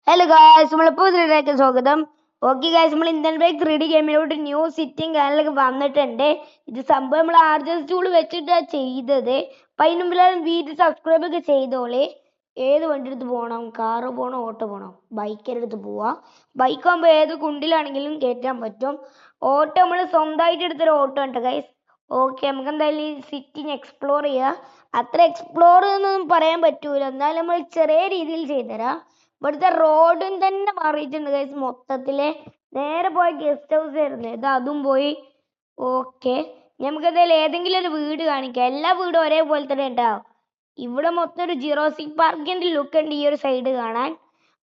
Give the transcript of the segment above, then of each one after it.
Hello guys, നമ്മളിപ്പോൾ ഇതിലേക്ക് സ്വാഗതം. ഓക്കെ ഗായ്സ്, നമ്മൾ ഇന്ത്യൻ ബൈക്ക് 3D ഗെയിമിലോട്ട് ന്യൂ സിറ്റിംഗ് കാര്യങ്ങളൊക്കെ വന്നിട്ടുണ്ട്. ഇത് സംഭവം നമ്മൾ RGS ടൂൾ വെച്ചിട്ടാണ് ചെയ്തത്. അപ്പം അതിന് മുമ്പിൽ വീഡിയോ സബ്സ്ക്രൈബ് ഒക്കെ ചെയ്തോളെ. ഏത് വണ്ടി എടുത്ത് പോകണം? കാറ് പോകണോ, ഓട്ടോ പോകണോ? ബൈക്കെടുത്ത് പോവാം. ബൈക്ക് ആകുമ്പോൾ ഏത് കുണ്ടിലാണെങ്കിലും കയറ്റാൻ പറ്റും. ഓട്ടോ നമ്മൾ സ്വന്തമായിട്ട് എടുത്തൊരു ഓട്ടോ ഉണ്ട് ഗൈസ്. ഓക്കെ, നമുക്ക് എന്തായാലും ഈ സിറ്റിങ് എക്സ്പ്ലോർ ചെയ്യാം. അത്ര എക്സ്പ്ലോർ എന്നൊന്നും പറയാൻ പറ്റൂല, എന്നാലും നമ്മൾ ചെറിയ രീതിയിൽ ചെയ്തുതരാം. ഇവിടുത്തെ റോഡും തന്നെ മാറിയിട്ടുണ്ട് ഗൈസ്. മൊത്തത്തില് നേരെ പോയ ഗസ്റ്റ് ഹൗസ് ആയിരുന്നു, ഇത് അതും പോയി. ഓക്കെ, നമുക്ക് എന്തായാലും ഏതെങ്കിലും ഒരു വീട് കാണിക്കാം. എല്ലാ വീടും ഒരേപോലെ തന്നെ ഉണ്ടാവും. ഇവിടെ മൊത്തം ഒരു ജിറോസിക് പാർക്കിന്റെ ലുക്ക് ഉണ്ട് ഈ ഒരു സൈഡ് കാണാൻ.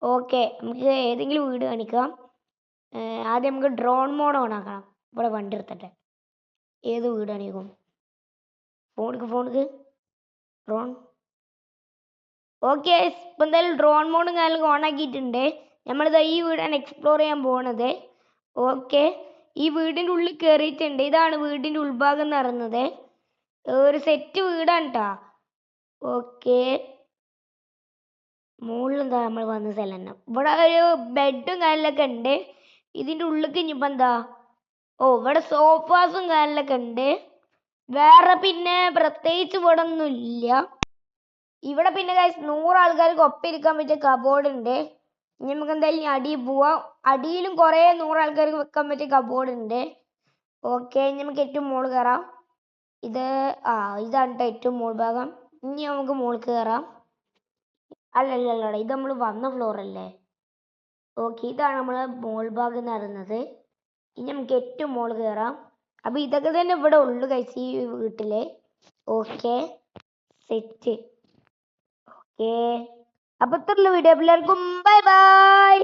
ഓക്കെ, നമുക്ക് ഏതെങ്കിലും വീട് കാണിക്കാം. ആദ്യം നമുക്ക് ഡ്രോൺ മോഡ് ഓൺ ആക്കണം. ഇവിടെ വണ്ടി എടുത്തിട്ടെ. ഏത് വീട് കാണിക്കും? ഫോണിക്ക് ഡ്രോൺ. ഓക്കെ, ഇപ്പം എന്തായാലും ഡ്രോൺ മോഡും കാര്യങ്ങളും ഓൺ ആക്കിയിട്ടുണ്ട്. നമ്മളിത് ഈ വീടാണ് എക്സ്പ്ലോർ ചെയ്യാൻ പോണത്. ഓക്കെ, ഈ വീടിൻ്റെ ഉള്ളിൽ കയറിയിട്ടുണ്ട്. ഇതാണ് വീടിൻ്റെ ഉൾഭാഗം എന്ന് പറയുന്നത്. ഒരു സെറ്റ് വീടാണ് കേട്ടോ. ഓക്കെ, മുകളിൽ എന്താ നമ്മൾ വന്ന സ്ഥലം തന്നെ. ഇവിടെ ഒരു ബെഡും കാര്യങ്ങളൊക്കെ ഉണ്ട്. ഇതിൻ്റെ ഉള്ളിൽ ഇനിയിപ്പോൾ എന്താ? ഇവിടെ സോഫാസും കാര്യങ്ങളൊക്കെ ഉണ്ട്. വേറെ പിന്നെ പ്രത്യേകിച്ച് ഇവിടെ ഒന്നും ഇല്ല. ഇവിടെ പിന്നെ ഗൈസ് 100 ആൾക്കാർക്ക് ഒപ്പം ഇരിക്കാൻ പറ്റിയ കബോർഡ് ഉണ്ട്. ഇനി നമുക്ക് എന്തായാലും അടിയിൽ പോവാം. അടിയിലും കുറേ 100 ആൾക്കാർക്ക് വെക്കാൻ പറ്റിയ കബോർഡ് ഉണ്ട്. ഓക്കെ, ഇനി നമുക്ക് ഏറ്റവും മുകളിൽ കയറാം. ഇതാണ് ഏറ്റവും മുകൾ ഭാഗം. ഇനി നമുക്ക് മുകളിൽ കയറാം. അല്ലല്ല, ഇത് നമ്മൾ വന്ന ഫ്ലോർ അല്ലേ? ഓക്കെ, ഇതാണ് നമ്മളെ മുകൾ ഭാഗം എന്ന് പറയുന്നത്. ഇനി നമുക്ക് ഏറ്റവും മുകളിൽ കയറാം. അപ്പൊ ഇതൊക്കെ തന്നെ ഇവിടെ ഉള്ളു ഗൈസ് ഈ വീട്ടില്. Okay, set. ഓക്കെ, അപ്പൊ ഇത്രയുള്ള വീഡിയോ. എല്ലാവർക്കും ബൈ ബൈ.